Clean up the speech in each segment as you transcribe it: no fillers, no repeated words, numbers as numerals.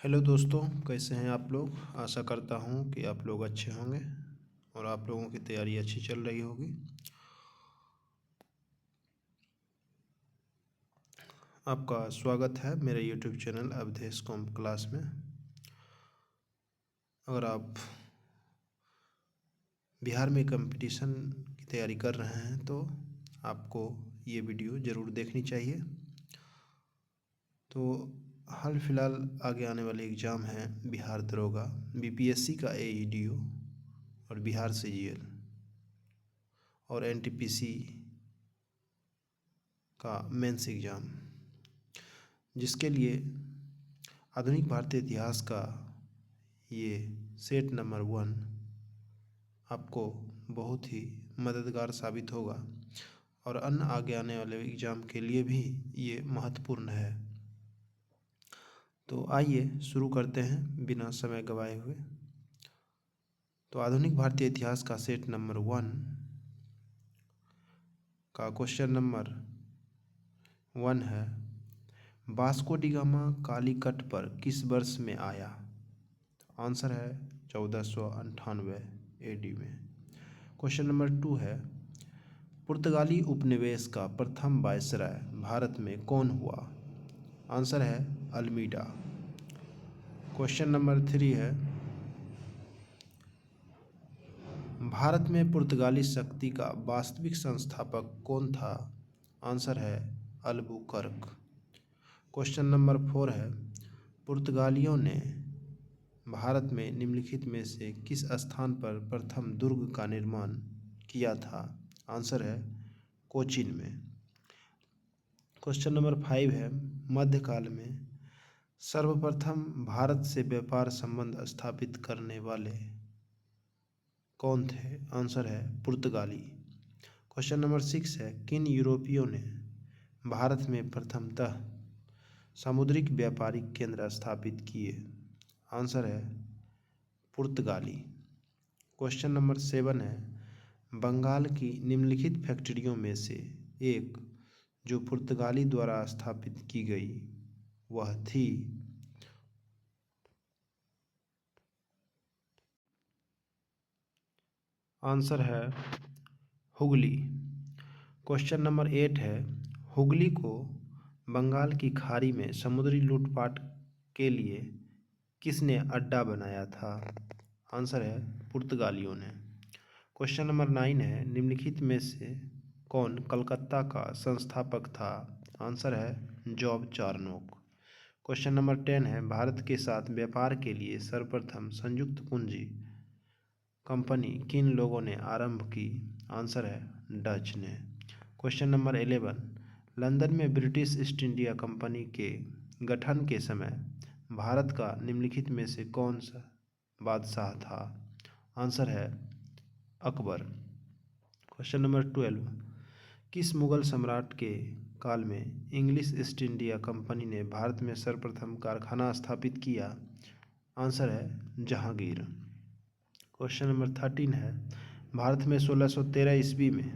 Hello दोस्तों, कैसे हैं आप लोग। आशा करता हूं कि आप लोग अच्छे होंगे और आप लोगों की तैयारी अच्छी चल रही होगी। आपका स्वागत है मेरे YouTube channel Awadhesh com class में। अगर आप बिहार में कंपटीशन की तैयारी कर रहे हैं तो आपको ये वीडियो ज़रूर देखनी चाहिए। तो हाल फिलहाल आगे आने वाले एग्ज़ाम हैं बिहार दरोगा, बीपीएससी का एईडीओ और बिहार सीजीएल और एनटीपीसी का मेंस एग्ज़ाम, जिसके लिए आधुनिक भारतीय इतिहास का ये सेट नंबर 1 आपको बहुत ही मददगार साबित होगा और अन्य आगे आने वाले एग्ज़ाम के लिए भी ये महत्वपूर्ण है। तो आइए शुरू करते हैं बिना समय गवाए हुए। तो आधुनिक भारतीय इतिहास का सेट नंबर 1 का क्वेश्चन नंबर 1 है, वास्को डी गामा कालीकट पर किस वर्ष में आया। आंसर है 1498 एडी में। क्वेश्चन नंबर 2 है, पुर्तगाली उपनिवेश का प्रथम वायसराय भारत में कौन हुआ। आंसर है अल्मीडा। क्वेश्चन नंबर 3 है, भारत में पुर्तगाली शक्ति का वास्तविक संस्थापक कौन था। आंसर है अल्बुकर्क। क्वेश्चन नंबर 4 है, पुर्तगालियों ने भारत में निम्नलिखित में से किस स्थान पर प्रथम दुर्ग का निर्माण किया था। आंसर है कोचीन में। क्वेश्चन नंबर 5 है, मध्यकाल में सर्वप्रथम भारत से व्यापार संबंध स्थापित करने वाले कौन थे। आंसर है पुर्तगाली। क्वेश्चन नंबर 6 है, किन यूरोपियों ने भारत में प्रथमतः सामुद्रिक व्यापारिक केंद्र स्थापित किए। आंसर है पुर्तगाली। क्वेश्चन नंबर 7 है, बंगाल की निम्नलिखित फैक्ट्रियों में से एक जो पुर्तगाली द्वारा स्थापित की गई वह थी। आंसर है हुगली। क्वेश्चन नंबर 8 है, हुगली को बंगाल की खाड़ी में समुद्री लूटपाट के लिए किसने अड्डा बनाया था। आंसर है पुर्तगालियों ने। क्वेश्चन नंबर 9 है, निम्नलिखित में से कौन कलकत्ता का संस्थापक था। आंसर है जॉब चार्नोक। क्वेश्चन नंबर 10 है, भारत के साथ व्यापार के लिए सर्वप्रथम संयुक्त पूंजी कंपनी किन लोगों ने आरंभ की। आंसर है डच ने। क्वेश्चन नंबर 11, लंदन में ब्रिटिश ईस्ट इंडिया कंपनी के गठन के समय भारत का निम्नलिखित में से कौन सा बादशाह था। आंसर है अकबर। क्वेश्चन नंबर 12, किस मुगल सम्राट के काल में इंग्लिश ईस्ट इंडिया कंपनी ने भारत में सर्वप्रथम कारखाना स्थापित किया। आंसर है जहांगीर। क्वेश्चन नंबर 13 है, भारत में 1613 ईस्वी में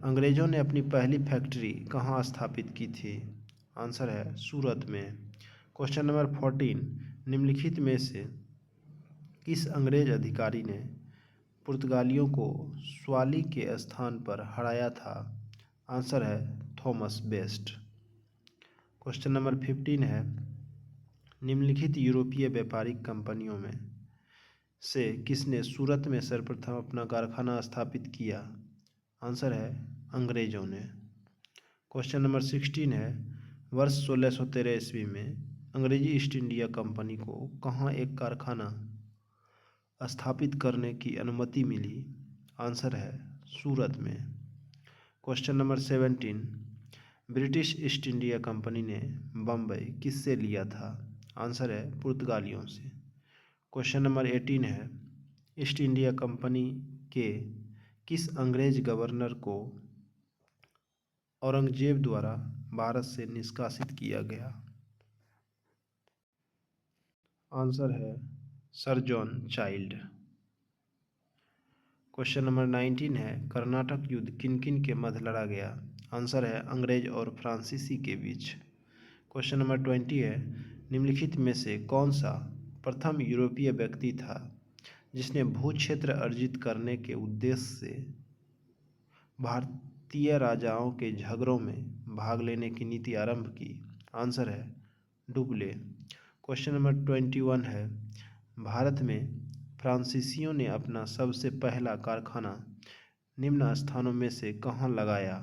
अंग्रेज़ों ने अपनी पहली फैक्ट्री कहाँ स्थापित की थी। आंसर है सूरत में। क्वेश्चन नंबर 14, निम्नलिखित में से किस अंग्रेज अधिकारी ने पुर्तगालियों को स्वाली के स्थान पर हराया था। आंसर है थॉमस बेस्ट। क्वेश्चन नंबर 15 है, निम्नलिखित यूरोपीय व्यापारिक कंपनियों में से किसने सूरत में सर्वप्रथम अपना कारखाना स्थापित किया। आंसर है अंग्रेज़ों ने। क्वेश्चन नंबर 16 है, वर्ष 1613 ईस्वी में अंग्रेजी ईस्ट इंडिया कंपनी को कहाँ एक कारखाना स्थापित करने की अनुमति मिली। आंसर है सूरत में। Question number 17, British east India company ने बम्बई किससे लिया था। आंसर है पुर्तगालियों से। क्वेश्चन नंबर 18 है, ईस्ट इंडिया कंपनी के किस अंग्रेज गवर्नर को औरंगजेब द्वारा भारत से निष्कासित किया गया। आंसर है sir John child. Question number 19 है, कर्नाटक युद्ध किन किन के मध्य लड़ा गया। आंसर है अंग्रेज और फ्रांसीसी के बीच। क्वेश्चन नंबर 20 है, निम्नलिखित में से कौन सा प्रथम यूरोपीय व्यक्ति था जिसने भू क्षेत्र अर्जित करने के उद्देश्य से भारतीय राजाओं के झगड़ों में भाग लेने की नीति आरंभ की? आंसर है डुबले। क्वेश्चन नंबर 21 है, भारत में फ्रांसीसियों ने अपना सबसे पहला कारखाना निम्न स्थानों में से कहाँ लगाया?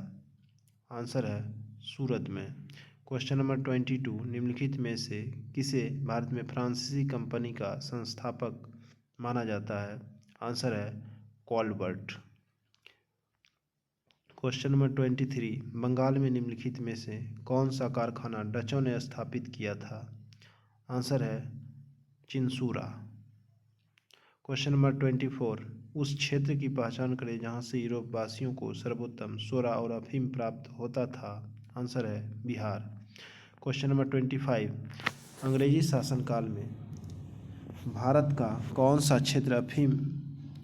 आंसर है सूरत में। क्वेश्चन नंबर 22, निम्नलिखित में से किसे भारत में फ्रांसीसी कंपनी का संस्थापक माना जाता है? आंसर है कॉलबर्ट। क्वेश्चन नंबर 23, बंगाल में निम्नलिखित में से कौन सा कारखाना डचों ने स्थापित किया था? आंसर है चिंसूरा। क्वेश्चन नंबर 24, उस क्षेत्र की पहचान करें जहां से यूरोप वासियों को सर्वोत्तम सोरा और अफीम प्राप्त होता था? आंसर है बिहार। क्वेश्चन नंबर 25, अंग्रेजी शासनकाल में भारत का कौन सा क्षेत्र अफीम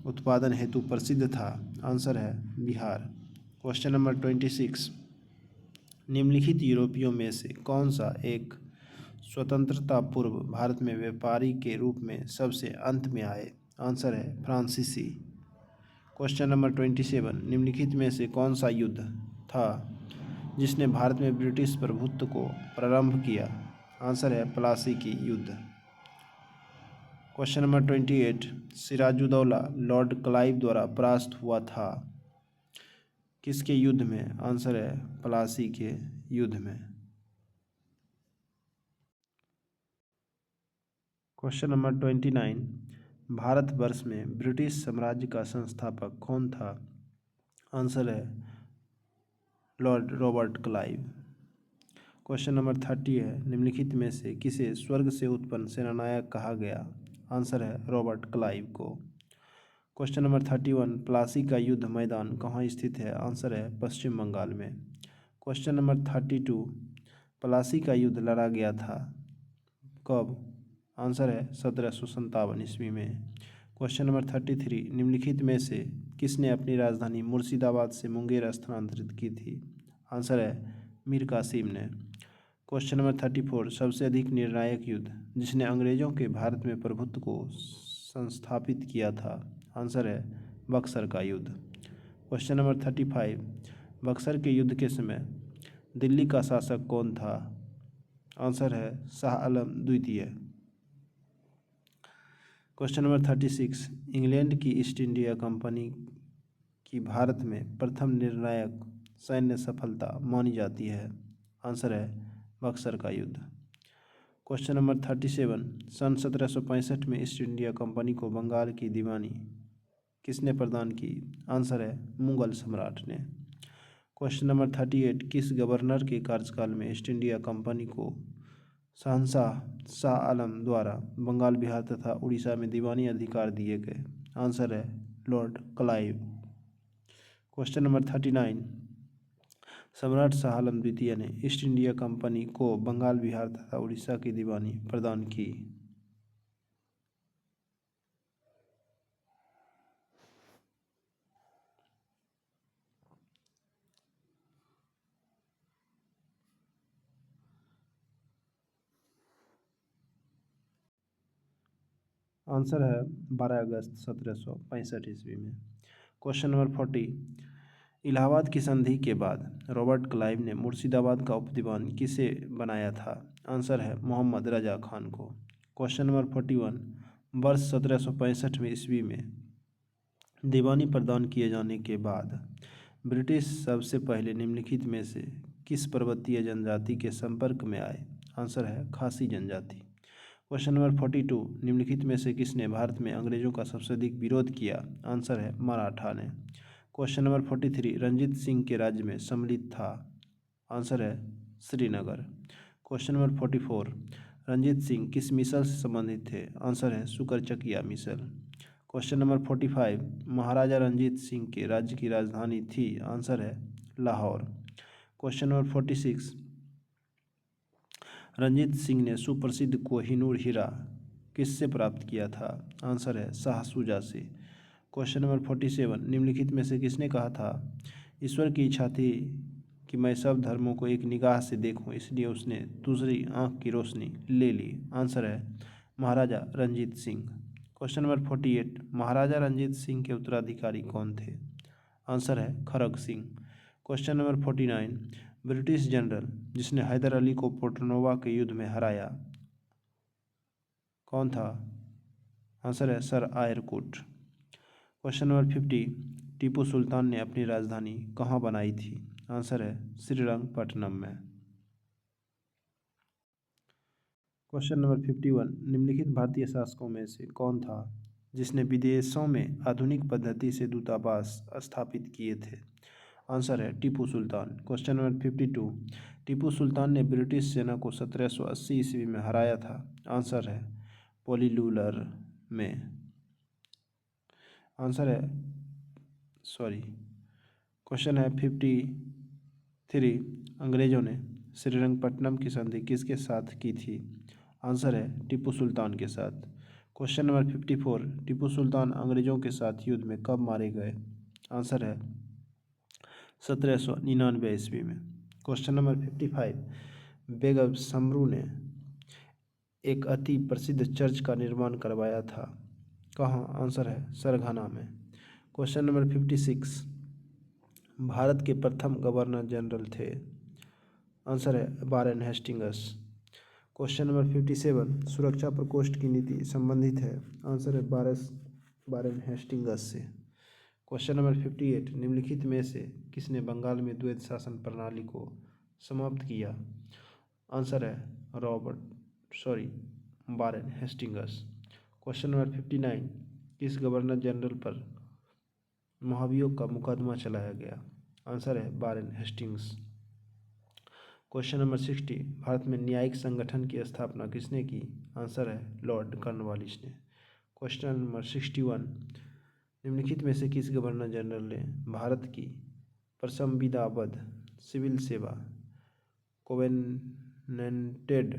उत्पादन हेतु प्रसिद्ध था? आंसर है बिहार। क्वेश्चन नंबर 26, निम्नलिखित यूरोपियों में से कौन सा एक स्वतंत्रता पूर्व भारत में व्यापारी के रूप में सबसे अंत में आए? आंसर है फ्रांसीसी। क्वेश्चन नंबर 27, निम्नलिखित में से कौन सा युद्ध था जिसने भारत में ब्रिटिश प्रभुत्व को प्रारंभ किया? आंसर है प्लासी की युद्ध। Question number 28, Sirajuddaula lord Clive द्वारा परास्त हुआ था किसके युद्ध में? आंसर है प्लासी के युद्ध में। क्वेश्चन नंबर 29, भारतवर्ष में ब्रिटिश साम्राज्य का संस्थापक कौन था? आंसर है Lord Robert Clive. Question number 30 है, निम्नलिखित में से किसे स्वर्ग से उत्पन्न सेनानायक कहा गया? आंसर है रॉबर्ट क्लाइव को। क्वेश्चन नंबर 31, प्लासी का युद्ध मैदान कहाँ स्थित है? आंसर है पश्चिम बंगाल में। क्वेश्चन नंबर 32, प्लासी का युद्ध लड़ा गया था कब? आंसर है 1757 ईस्वी में। क्वेश्चन नंबर 33, निम्नलिखित में से किसने अपनी राजधानी मुर्शिदाबाद से मुंगेर स्थानांतरित की थी? आंसर है मीर कासिम ने। क्वेश्चन नंबर 34, सबसे अधिक निर्णायक युद्ध जिसने अंग्रेजों के भारत में प्रभुत्व को संस्थापित किया था? आंसर है बक्सर का युद्ध। क्वेश्चन नंबर 35, बक्सर के युद्ध के समय दिल्ली का शासक कौन था? आंसर है शाह आलम द्वितीय। क्वेश्चन नंबर 36, इंग्लैंड की ईस्ट इंडिया कंपनी की भारत में प्रथम निर्णायक सैन्य सफलता मानी जाती है? आंसर है बक्सर का युद्ध। क्वेश्चन नंबर 37, सन 1765 में ईस्ट इंडिया कंपनी को बंगाल की दीवानी किसने प्रदान की? आंसर है मुगल सम्राट ने। क्वेश्चन नंबर 38, किस गवर्नर के कार्यकाल में ईस्ट इंडिया कंपनी को शहंशाह शाह आलम द्वारा बंगाल, बिहार तथा उड़ीसा में दीवानी अधिकार दिए गए? आंसर है लॉर्ड क्लाइव। क्वेश्चन नंबर 39, सम्राट शाह आलम द्वितीय ने ईस्ट इंडिया कंपनी को बंगाल, बिहार तथा उड़ीसा की दीवानी प्रदान की? आंसर है 12 अगस्त 1765 ईस्वी में। क्वेश्चन नंबर 40, इलाहाबाद की संधि के बाद रॉबर्ट क्लाइव ने मुर्शिदाबाद का उपदीवान किसे बनाया था? आंसर है मोहम्मद रजा खान को। क्वेश्चन नंबर 41, वर्ष 1765 में ईस्वी में दीवानी प्रदान किए जाने के बाद ब्रिटिश सबसे पहले निम्नलिखित में से किस पर्वतीय जनजाति के संपर्क में आए? आंसर है खासी जनजाति। क्वेश्चन नंबर 42, निम्नलिखित में से किसने भारत में अंग्रेजों का सबसे अधिक विरोध किया? आंसर है मराठा ने। क्वेश्चन नंबर 43, रंजीत सिंह के राज्य में सम्मिलित था? आंसर है श्रीनगर। क्वेश्चन नंबर 44, रंजीत सिंह किस मिसल से संबंधित थे? आंसर है सुकरचकिया मिसल। क्वेश्चन नंबर 45, महाराजा रंजीत सिंह के राज्य की राजधानी थी? आंसर है लाहौर। क्वेश्चन नंबर 46, रंजीत सिंह ने सुप्रसिद्ध कोहिनूर हीरा किससे प्राप्त किया था? आंसर है शाह शुजा से। क्वेश्चन नंबर 47, निम्नलिखित में से किसने कहा था ईश्वर की इच्छा थी कि मैं सब धर्मों को एक निगाह से देखूं, इसलिए उसने दूसरी आंख की रोशनी ले ली। आंसर है महाराजा रंजीत सिंह। क्वेश्चन नंबर 48, महाराजा रंजीत सिंह के उत्तराधिकारी कौन थे? आंसर है Kharak Singh. Question number 49, British general जिसने हैदर अली को पोर्टनोवा के युद्ध में हराया कौन था? आंसर है sir आयरकुट। Question number 50, Tipu Sultan ने अपनी राजधानी कहाँ बनाई थी? आंसर है श्रीरंगपट्टनम में। क्वेश्चन नंबर 51, निम्नलिखित भारतीय शासकों में से कौन था जिसने विदेशों में आधुनिक पद्धति से दूतावास स्थापित किए थे? आंसर है टीपू सुल्तान। क्वेश्चन नंबर 52, टीपू सुल्तान ने ब्रिटिश सेना को 1780 ईस्वी में हराया था? आंसर है पोलीलूलर में। आंसर है क्वेश्चन है 53, अंग्रेजों ने श्रीरंगपट्टनम की संधि किसके साथ की थी? आंसर है टीपू सुल्तान के साथ। क्वेश्चन नंबर 54, टीपू सुल्तान अंग्रेजों के साथ युद्ध में कब मारे गए? आंसर है 1799 ईस्वी में। क्वेश्चन नंबर 55, बेगम समरू ने एक अति प्रसिद्ध चर्च का निर्माण करवाया था कहाँ? आंसर है सरघाना में। क्वेश्चन नंबर 56, भारत के प्रथम गवर्नर जनरल थे? आंसर है वारेन हेस्टिंग्स। क्वेश्चन नंबर 57, सुरक्षा प्रकोष्ठ की नीति संबंधित है? आंसर है वारेन हेस्टिंग्स से। क्वेश्चन नंबर 58, निम्नलिखित में से किसने बंगाल में द्वैत शासन प्रणाली को समाप्त किया? आंसर है वारेन हेस्टिंग्स। क्वेश्चन नंबर 59, किस गवर्नर जनरल पर महाभियोग का मुकदमा चलाया गया? आंसर है Warren Hastings. Question number 60, Bharat में न्यायिक संगठन की स्थापना किसने की? आंसर है लॉर्ड कॉर्नवालिस ने। क्वेश्चन नंबर 61, निम्नलिखित में से किस गवर्नर जनरल ने भारत की प्रसंविदाबद्ध सिविल सेवा covenanted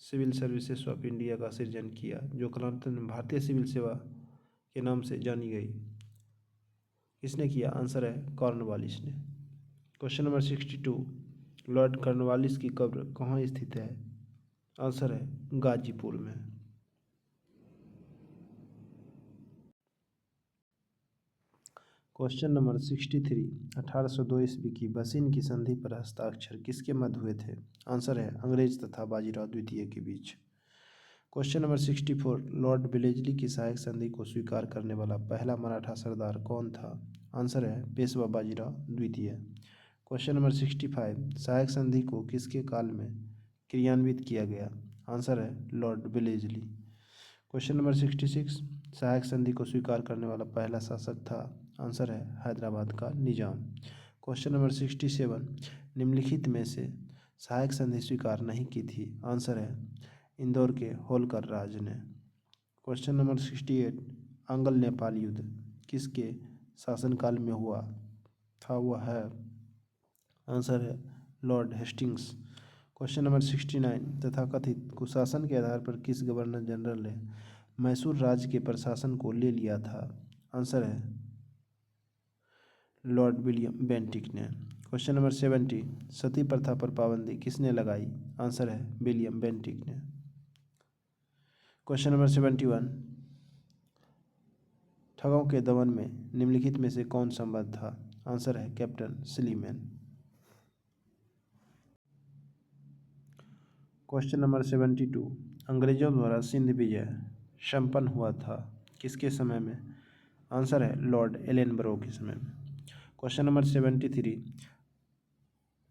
civil services of India का सृजन किया, जो कालांतर में भारतीय सिविल सेवा के नाम से जानी गई? किसने किया? आंसर है कॉर्नवालिस ने। क्वेश्चन नंबर 62, लॉर्ड कॉर्नवालिस की कब्र कहाँ स्थित है? आंसर है गाजीपुर में। क्वेश्चन नंबर 63, 1802 ईस्वी की बसीन की संधि पर हस्ताक्षर किसके मध्य हुए थे? आंसर है अंग्रेज तथा बाजीराव द्वितीय के बीच। क्वेश्चन नंबर 64, लॉर्ड वेलेस्ली की सहायक संधि को स्वीकार करने वाला पहला मराठा सरदार कौन था? आंसर है पेशवा बाजीराव द्वितीय। क्वेश्चन नंबर 65, सहायक संधि को किसके काल में क्रियान्वित किया गया? आंसर है लॉर्ड वेलेस्ली। क्वेश्चन नंबर 66, सहायक संधि को स्वीकार करने वाला पहला शासक था? आंसर है हैदराबाद का निजाम। क्वेश्चन नंबर 67, निम्नलिखित में से सहायक संधि स्वीकार नहीं की थी? आंसर है इंदौर के होलकर राज ने। क्वेश्चन नंबर 68, अंगल नेपाल युद्ध किसके शासनकाल में हुआ था? वह है आंसर है लॉर्ड हेस्टिंग्स। क्वेश्चन नंबर 69, तथाकथित कुशासन के आधार पर किस गवर्नर जनरल ने मैसूर राज्य के प्रशासन को ले लिया था? आंसर है लॉर्ड विलियम बेंटिक ने। क्वेश्चन नंबर 70, सती प्रथा पर पाबंदी किसने लगाई? आंसर है विलियम बेंटिक ने। क्वेश्चन नंबर 71, ठगों के दमन में निम्नलिखित में से कौन संबद्ध था? आंसर है कैप्टन स्लीमैन। क्वेश्चन नंबर 72, अंग्रेजों द्वारा सिंध विजय संपन्न हुआ था किसके समय में? आंसर है लॉर्ड एलेनबरो के समय में। क्वेश्चन नंबर 73,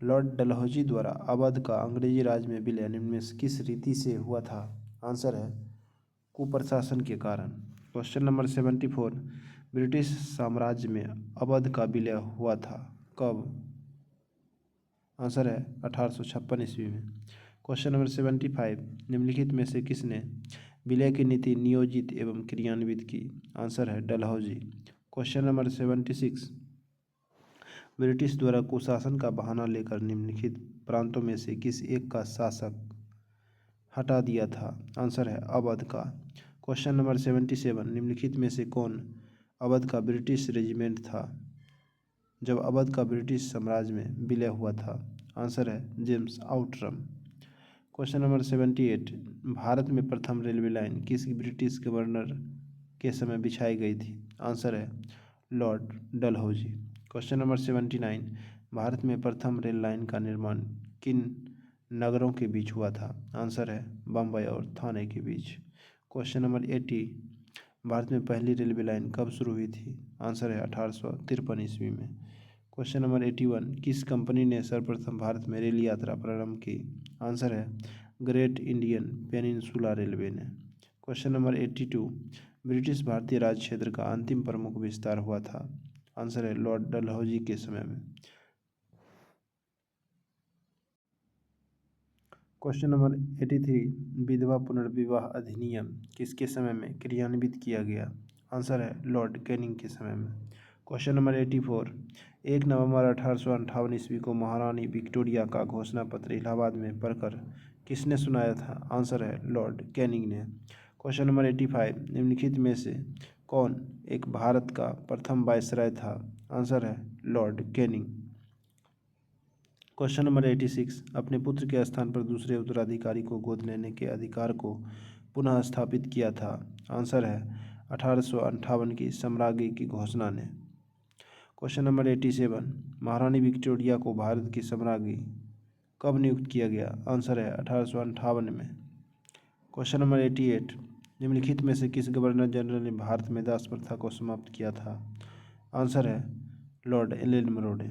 लॉर्ड डलहौजी द्वारा अवध का अंग्रेजी राज में विलय निम्न में से किस रीति से हुआ था? आंसर है कुप्रशासन के कारण। क्वेश्चन नंबर 74, ब्रिटिश साम्राज्य में अवध का विलय हुआ था कब? आंसर है 1856 ईस्वी में। क्वेश्चन नंबर 75, निम्नलिखित में से किसने विलय की नीति नियोजित एवं क्रियान्वित की? आंसर है डलहौजी। क्वेश्चन नंबर 76, ब्रिटिश द्वारा कुशासन का बहाना लेकर निम्नलिखित प्रांतों में से किस एक का शासक हटा दिया था? आंसर है अवध का। क्वेश्चन नंबर 77, निम्नलिखित में से कौन अवध का ब्रिटिश रेजिमेंट था? जब अवध का ब्रिटिश साम्राज्य में विलय हुआ था? आंसर है James Outram. Question number 78, Bharat में प्रथम रेलवे लाइन किस ब्रिटिश गवर्नर के समय बिछाई गई थी? आंसर है Lord Dalhousie. Question number 79, Bharat में प्रथम रेल लाइन का निर्माण किन नगरों के बीच हुआ था? आंसर है बम्बई और थाने के बीच। क्वेश्चन नंबर 80, भारत में पहली रेलवे लाइन कब शुरू हुई थी? आंसर है 1853 ईस्वी में। क्वेश्चन नंबर 81, किस कंपनी ने सर्वप्रथम भारत में रेल यात्रा प्रारंभ की? आंसर है ग्रेट इंडियन पेनिनसुला रेलवे ने। क्वेश्चन नंबर 82, ब्रिटिश भारतीय राज क्षेत्र का अंतिम प्रमुख विस्तार हुआ था? आंसर है लॉर्ड डलहौजी के समय में। क्वेश्चन नंबर 83, विधवा पुनर्विवाह अधिनियम किसके समय में क्रियान्वित किया गया? आंसर है लॉर्ड कैनिंग के समय में। क्वेश्चन नंबर 84, 1 नवंबर 1858 ईस्वी को महारानी विक्टोरिया का घोषणा पत्र इलाहाबाद में पढ़कर किसने सुनाया था? आंसर है लॉर्ड कैनिंग ने। क्वेश्चन नंबर 85, निम्नलिखित में से कौन एक भारत का प्रथम वायसराय था? आंसर है लॉर्ड कैनिंग। क्वेश्चन नंबर 86, अपने पुत्र के स्थान पर दूसरे उत्तराधिकारी को गोद लेने के अधिकार को पुनः स्थापित किया था? आंसर है 1858 की सम्राज्ञी की घोषणा ने। क्वेश्चन नंबर 87, महारानी विक्टोरिया को भारत की सम्राज्ञी कब नियुक्त किया गया? आंसर है 1858 में। क्वेश्चन नंबर 88, निम्नलिखित में से किस गवर्नर जनरल ने भारत में दास प्रथा को समाप्त किया था? आंसर है लॉर्ड एलन मरो ने।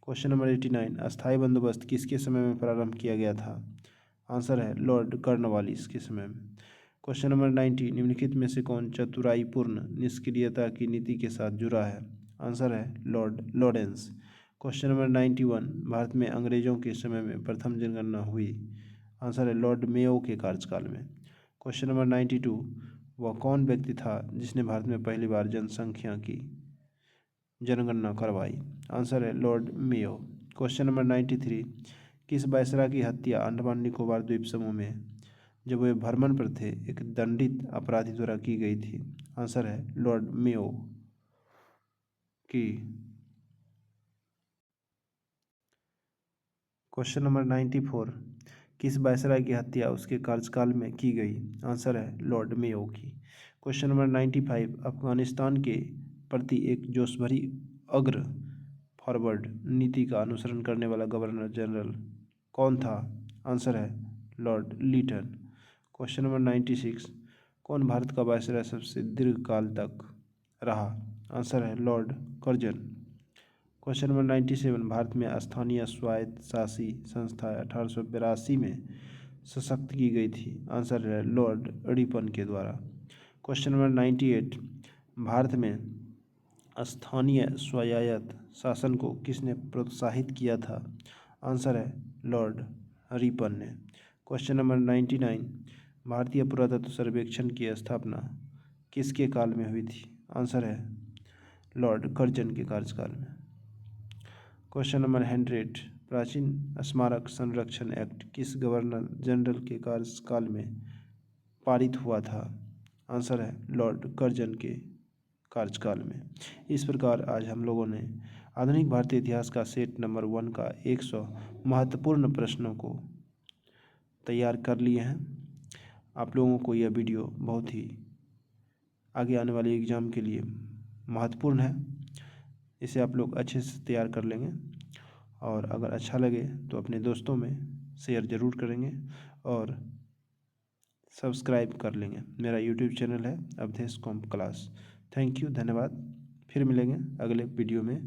क्वेश्चन नंबर 89, अस्थायी बंदोबस्त किसके समय में प्रारंभ किया गया था? आंसर है लॉर्ड कॉर्नवालिस के समय में। क्वेश्चन नंबर 90, निम्नलिखित में से कौन चतुराईपूर्ण निष्क्रियता की नीति के साथ जुड़ा है? आंसर है Lord Lawrence. Question number 91, Bharat में अंग्रेजों के समय में प्रथम जनगणना हुई? आंसर है लॉर्ड मेयो के कार्यकाल में। क्वेश्चन नंबर 92, वह कौन व्यक्ति था जिसने भारत में पहली बार जनसंख्या की जनगणना करवाई? आंसर है लॉर्ड मेयो। क्वेश्चन नंबर 93, किस वायसराय की हत्या अंडमान निकोबार द्वीप समूह में जब वे भ्रमण पर थे एक दंडित अपराधी द्वारा की गई थी? आंसर है लॉर्ड मेयो की। क्वेश्चन नंबर 94, किस वायसराय की हत्या उसके कार्यकाल में की गई? आंसर है लॉर्ड मेयो की। क्वेश्चन नंबर 95, अफगानिस्तान के प्रति एक जोशभरी अग्र फॉरवर्ड नीति का अनुसरण करने वाला गवर्नर जनरल कौन था? आंसर है लॉर्ड लीटन। क्वेश्चन नंबर 96, कौन भारत का वायसराय सबसे दीर्घ काल तक रहा? आंसर है Lord Curzon. Question number 97, Bharat में स्थानीय स्वायत्तशासी संस्था 1882 में सशक्त की गई थी? आंसर है लॉर्ड रिपन के द्वारा। क्वेश्चन नंबर 98, भारत में स्थानीय स्वायत्त शासन को किसने प्रोत्साहित किया था? आंसर है लॉर्ड रिपन ने। क्वेश्चन नंबर 99, भारतीय पुरातत्व सर्वेक्षण की स्थापना किसके काल में हुई थी? आंसर है लॉर्ड कर्जन के कार्यकाल में। क्वेश्चन नंबर 100, प्राचीन स्मारक संरक्षण एक्ट किस गवर्नर जनरल के कार्यकाल में पारित हुआ था? आंसर है लॉर्ड कर्जन के कार्यकाल में। इस प्रकार आज हम लोगों ने आधुनिक भारतीय इतिहास का सेट नंबर 1 का 100 महत्वपूर्ण प्रश्नों को तैयार कर लिए हैं। आप लोगों को यह वीडियो बहुत ही आगे आने वाले एग्ज़ाम के लिए महत्वपूर्ण है। इसे आप लोग अच्छे से तैयार कर लेंगे और अगर अच्छा लगे तो अपने दोस्तों में शेयर ज़रूर करेंगे और सब्सक्राइब कर लेंगे। मेरा यूट्यूब चैनल है Awadhesh com class. Thank you, धन्यवाद। फिर मिलेंगे अगले वीडियो में।